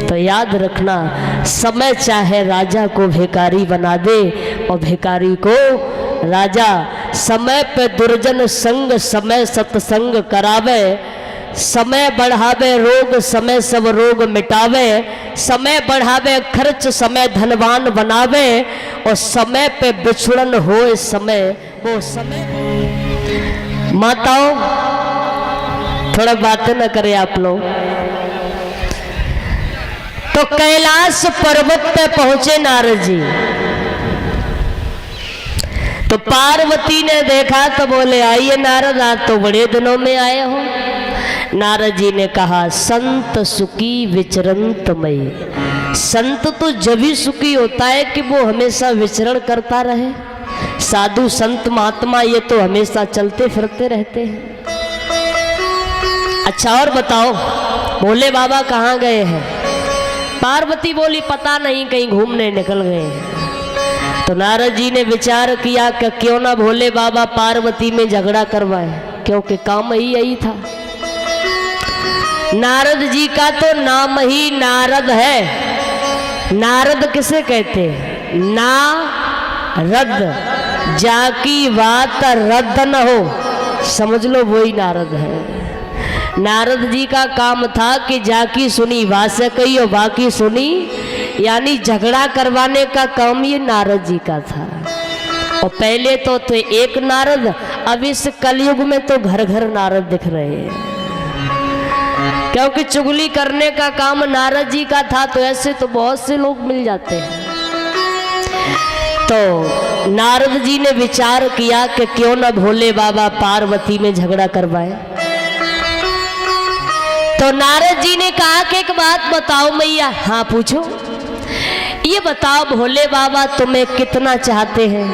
तो याद रखना, समय चाहे राजा को भिखारी बना दे और भिखारी को राजा। समय पे दुर्जन संग समय सत्संग करावे, समय बढ़ावे रोग समय सब रोग मिटावे, समय बढ़ावे खर्च समय धनवान बनावे, और समय पे बिछड़न हो समय वो समय। माताओं थोड़ा बातें न करें आप लोग। तो कैलाश पर्वत पे पहुंचे नारद जी, तो पार्वती ने देखा तो बोले आइए नारद, आज तो बड़े दिनों में आए हो। नारद जी ने कहा संत सुखी विचरंत मई। संत तो जब ही सुखी होता है कि वो हमेशा विचरण करता रहे। साधु संत महात्मा ये तो हमेशा चलते फिरते रहते हैं। अच्छा और बताओ भोले बाबा कहाँ गए हैं? पार्वती बोली पता नहीं, कहीं घूमने निकल गए हैं। तो नारद जी ने विचार किया कि क्यों ना भोले बाबा पार्वती में झगड़ा करवाए, क्योंकि काम ही यही था। नारद जी का तो नाम ही नारद है। नारद किसे कहते हैं? नारद, जाकी बात रद्द न हो, समझ लो वही नारद है। नारद जी का काम था कि जाकी सुनी वासे कही और बाकी सुनी, यानी झगड़ा करवाने का काम ये नारद जी का था। और पहले तो थे एक नारद, अब इस कलयुग में तो घर घर नारद दिख रहे हैं, क्योंकि चुगली करने का काम नारद जी का था। तो ऐसे तो बहुत से लोग मिल जाते हैं। तो नारद जी ने विचार किया कि क्यों ना भोले बाबा पार्वती में झगड़ा करवाए। तो नारद जी ने कहा कि एक बात बताओ मैया। हाँ पूछो। ये बताओ भोले बाबा तुम्हें कितना चाहते हैं?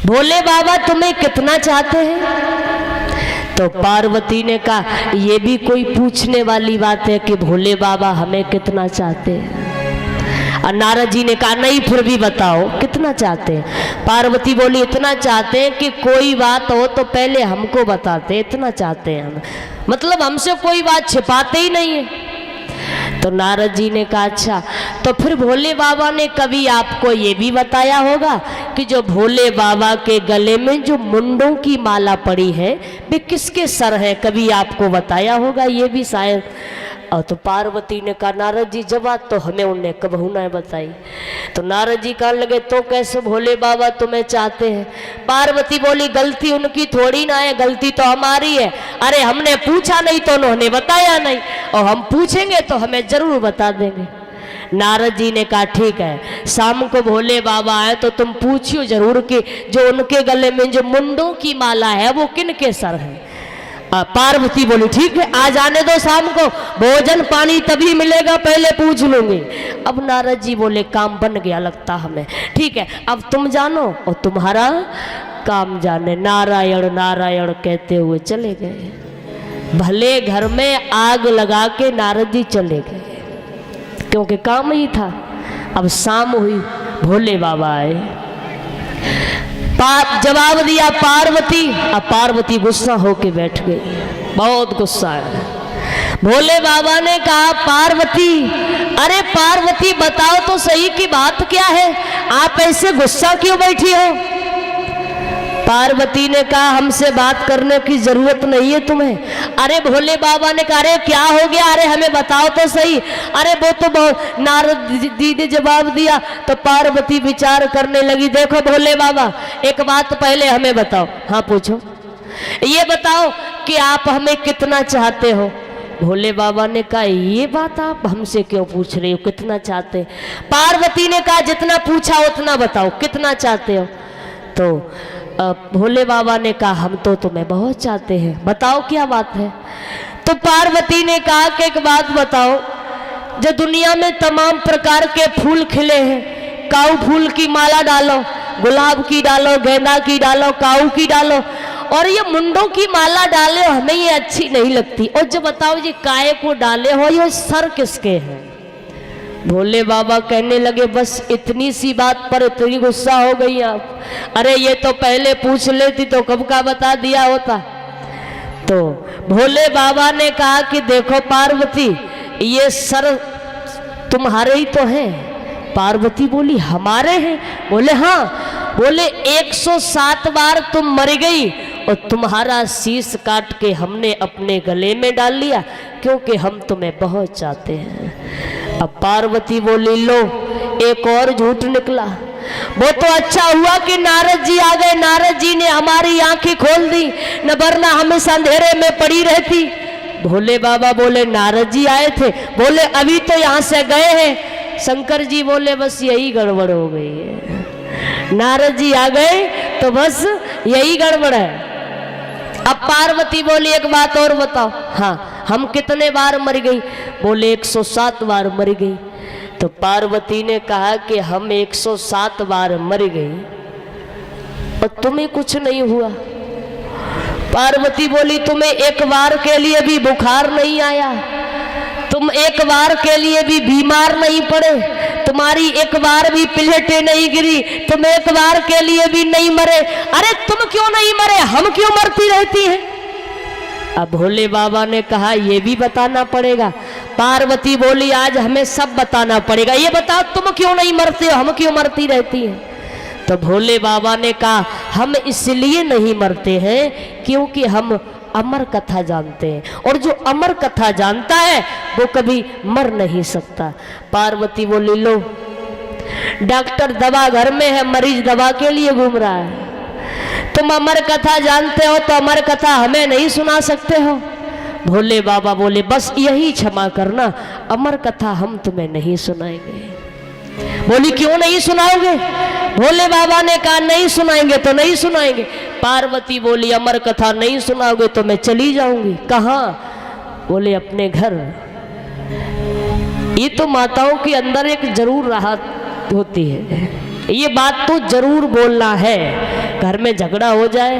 भोले बाबा तुम्हें कितना चाहते हैं? तो पार्वती ने कहा ये भी कोई पूछने वाली बात है कि भोले बाबा हमें कितना चाहते हैं? और नारद जी ने कहा नहीं फिर भी बताओ कितना चाहते हैं? पार्वती बोली इतना चाहते हैं कि कोई बात हो तो पहले हमको बताते, इतना चाहते हैं हम, मतलब हमसे कोई बात छिपाते ही नहीं है। तो नारद जी ने कहा अच्छा, तो फिर भोले बाबा ने कभी आपको ये भी बताया होगा कि जो भोले बाबा के गले में जो मुंडों की माला पड़ी है वे किसके सर है? कभी आपको बताया होगा ये भी शायद। और तो पार्वती ने कहा नारद जी जवाब तो हमें उन्हें कबहू न बताई। तो नारद जी कहने लगे तो कैसे भोले बाबा तुम्हें चाहते हैं? पार्वती बोली गलती उनकी थोड़ी ना है, गलती तो हमारी है। अरे हमने पूछा नहीं तो उन्होंने बताया नहीं, और हम पूछेंगे तो हमें जरूर बता देंगे। नारद जी ने कहा ठीक है, शाम को भोले बाबा आए तो तुम पूछियो जरूर कि जो उनके गले में जो मुंडों की माला है वो किन के सर है। पार्वती बोली ठीक है आ जाने दो, शाम को भोजन पानी तभी मिलेगा, पहले पूछ लूंगी। अब नारद जी बोले काम बन गया लगता हमें, ठीक है अब तुम जानो और तुम्हारा काम जाने। नारायण नारायण कहते हुए चले गए। भले घर में आग लगा के नारद जी चले गए, क्योंकि काम ही था। अब शाम हुई, भोले बाबा आए, जवाब दिया पार्वती। अब पार्वती गुस्सा होके बैठ गई, बहुत गुस्सा है। भोले बाबा ने कहा पार्वती, अरे पार्वती बताओ तो सही की बात क्या है, आप ऐसे गुस्सा क्यों बैठी हो? पार्वती ने कहा हमसे बात करने की जरूरत नहीं है तुम्हें। अरे भोले बाबा ने कहा अरे क्या हो गया, अरे हमें बताओ तो सही। अरे वो तो बहुत, नारद जी ने जवाब दिया। तो पार्वती विचार करने लगी, देखो भोले बाबा एक बात पहले हमें बताओ। हाँ पूछो। ये बताओ कि आप हमें कितना चाहते हो? भोले बाबा ने कहा ये बात आप हमसे क्यों पूछ रही हो, कितना चाहते? पार्वती ने कहा जितना पूछा उतना बताओ, कितना चाहते हो? तो भोले बाबा ने कहा हम तो तुम्हें बहुत चाहते हैं, बताओ क्या बात है? तो पार्वती ने कहा कि एक बात बताओ, जो दुनिया में तमाम प्रकार के फूल खिले हैं, काऊ फूल की माला डालो, गुलाब की डालो, गेंदा की डालो, काऊ की डालो, और ये मुंडों की माला डाले हो, हमें ये अच्छी नहीं लगती। और जो बताओ ये काहे को डाले हो, ये सर किसके हैं? भोले बाबा कहने लगे बस इतनी सी बात पर इतनी गुस्सा हो गई आप? अरे ये तो पहले पूछ लेती तो कब का बता दिया होता। तो भोले बाबा ने कहा कि देखो पार्वती, ये सर तुम्हारे ही तो हैं। पार्वती बोली हमारे हैं? बोले हाँ। बोले 107 बार तुम मर गई और तुम्हारा शीश काट के हमने अपने गले में डाल लिया, क्योंकि हम तुम्हें बहुत चाहते हैं। अब पार्वती बोली लो, एक और झूठ निकला। वो तो अच्छा हुआ कि नारद जी आ गए, नारद जी ने हमारी आंखें खोल दी, न वरना हमेशा अंधेरे में पड़ी रहती। भोले बाबा बोले नारद जी आए थे? बोले अभी तो यहाँ से गए हैं। शंकर जी बोले बस यही गड़बड़ हो गई है, नारद जी आ गए तो बस यही गड़बड़ है। अब पार्वती बोली एक बात और बताओ, हाँ हम कितने बार मर गई? बोले 107 बार मर गई। तो पार्वती ने कहा कि हम 107 बार मर गए और तुम्हें कुछ नहीं हुआ। पार्वती बोली तुम्हें एक बार के लिए भी बुखार नहीं आया, तुम एक बार के लिए भी बीमार नहीं पड़े, तुम्हारी एक बार भी प्लेटें नहीं गिरी, तुम एक बार के लिए भी नहीं मरे। अरे तुम क्यों नहीं मरे, हम क्यों मरती रहती हैं? अब भोले बाबा ने कहा ये भी बताना पड़ेगा। पार्वती बोली आज हमें सब बताना पड़ेगा, ये बताओ तुम क्यों नहीं मरते हो, हम क्यों मरती रहती हैं? तो भोले बाबा ने कहा हम इसलिए नहीं मरते हैं क्योंकि हम अमर कथा जानते हैं, और जो अमर कथा जानता है वो कभी मर नहीं सकता। पार्वती बोली लो, डॉक्टर दवा घर में है, मरीज दवा के लिए घूम रहा है, तुम अमर कथा जानते हो तो अमर कथा हमें नहीं सुना सकते हो? भोले बाबा बोले बस यही क्षमा करना, अमर कथा हम तुम्हें नहीं सुनाएंगे। बोली क्यों नहीं सुनाओगे? भोले बाबा ने कहा नहीं सुनाएंगे तो नहीं सुनाएंगे। पार्वती बोली अमर कथा नहीं सुनाओगे तो मैं चली जाऊंगी। कहाँ? बोले अपने घर। ये तो माताओं के अंदर एक जरूर राहत होती है, ये बात तो जरूर बोलना है। घर में झगड़ा हो जाए,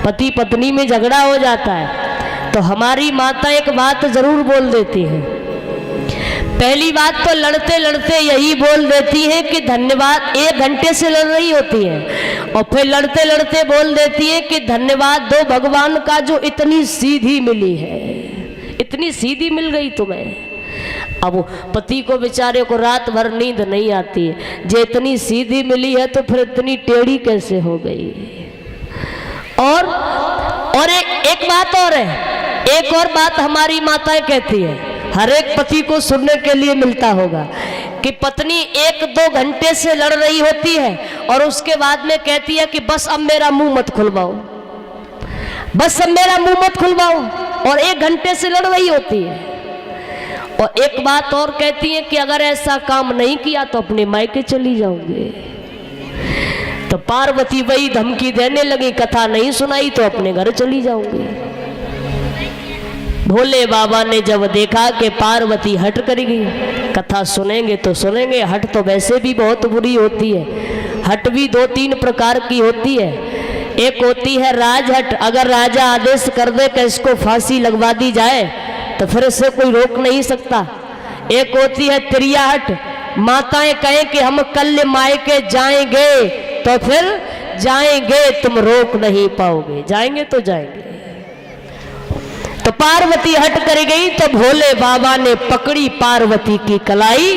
पति पत्नी में झगड़ा हो जाता है, तो हमारी माता एक बात जरूर बोल देती है। पहली बात तो लड़ते लड़ते यही बोल देती है कि धन्यवाद, 1 घंटे से लड़ रही होती है, और फिर लड़ते लड़ते बोल देती है कि धन्यवाद दो भगवान का जो इतनी सीधी मिली है, इतनी सीधी मिल गई तुम्हें। अब पति को बेचारे को रात भर नींद नहीं आती है, जो इतनी सीधी मिली है तो फिर इतनी टेढ़ी कैसे हो गई? और एक बात और है, एक और बात हमारी माताएं कहती है, हर एक पति को सुनने के लिए मिलता होगा कि पत्नी 1-2 घंटे से लड़ रही होती है और उसके बाद में कहती है कि बस अब मेरा मुंह मत खुलवाओ, बस अब मेरा मुंह मत खुलवाओ, और 1 घंटे से लड़ रही होती है। और एक बात और कहती है कि अगर ऐसा काम नहीं किया तो अपने मायके चली जाऊंगी। तो पार्वती वही धमकी देने लगी, कथा नहीं सुनाई तो अपने घर चली जाऊंगी। भोले बाबा ने जब देखा कि पार्वती हट कर गई, कथा सुनेंगे तो सुनेंगे, हट तो वैसे भी बहुत बुरी होती है। हट भी 2-3 प्रकार की होती है। एक होती है राजहट, अगर राजा आदेश कर दे कि इसको फांसी लगवा दी जाए तो फिर इसे कोई रोक नहीं सकता। एक होती है त्रियाहट, माताएं कहें कि हम कल मायके जाएंगे तो फिर जाएंगे, तुम रोक नहीं पाओगे, जाएंगे तो जाएंगे। तो पार्वती हट कर गई तो भोले बाबा ने पकड़ी पार्वती की कलाई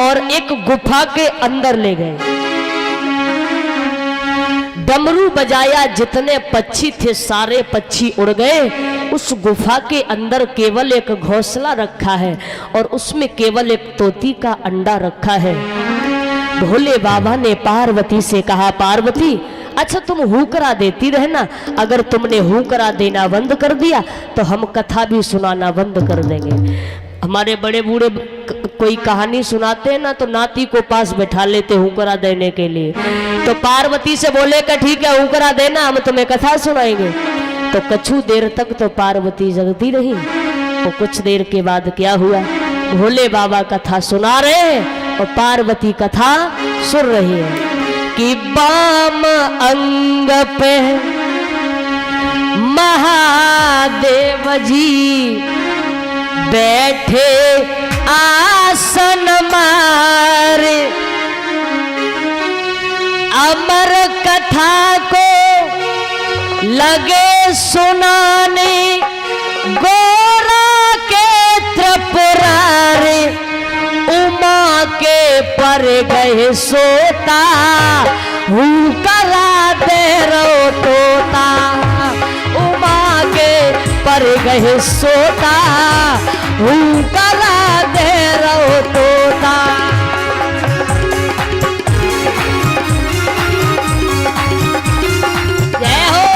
और एक गुफा के अंदर ले गए। डमरू बजाया, जितने पक्षी थे सारे पक्षी उड़ गए। उस गुफा के अंदर केवल एक घोंसला रखा है और उसमें केवल एक तोती का अंडा रखा है। भोले बाबा ने पार्वती से कहा, पार्वती अच्छा तुम हुकरा देती रहना, अगर तुमने हुकरा देना बंद कर दिया तो हम कथा भी सुनाना बंद कर देंगे। हमारे बड़े बूढ़े कोई कहानी सुनाते हैं ना तो नाती को पास बैठा लेते हुकरा देने के लिए। तो पार्वती से बोले कि ठीक है हुकरा देना, हम तुम्हें कथा सुनाएंगे। तो कछु देर तक तो पार्वती जगती रही। और कुछ देर के बाद क्या हुआ, भोले बाबा कथा सुना रहे हैं और पार्वती कथा सुन रही है कि बाम अंग पे महादेव जी बैठे आसन मारे, अमर कथा को लगे सुनाने गोरा के त्रिपुरारी उमा के पर गए सोता हूँ करा दे रो तोता उमा के पर गए सोता हूँ करा दे रो तोता। जय हो।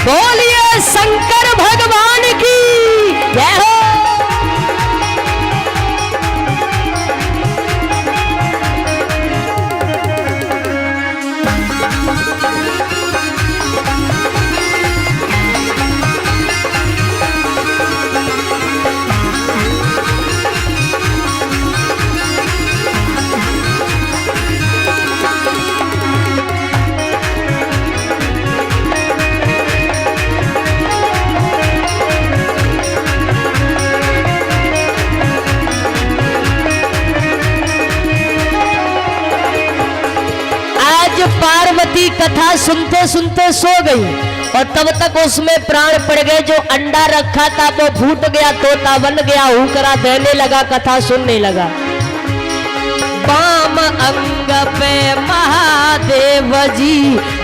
बोलिए शंकर भगवान की जय हो। पार्वती कथा सुनते सुनते सो गई और तब तक उसमें प्राण पड़ गए। जो अंडा रखा था वो फूट गया, तोता बन गया, हुकरा देने लगा, कथा सुनने लगा। बाम अंग पे महादेव जी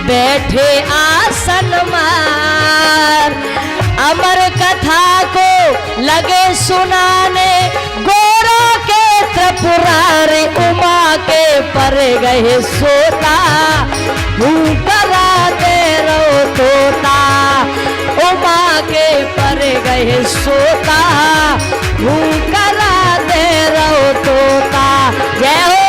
बैठे आसन मार, अमर कथा को लगे सुनाने गोरा के त्रिपुरारी उमा के पर गए सोता हूँ करा दे रो तोता उमा के पर गए सोता हूँ करा दे रो तोता। जय हो।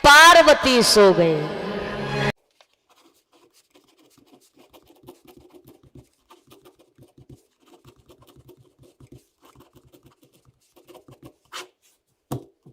पार्वती सो गए।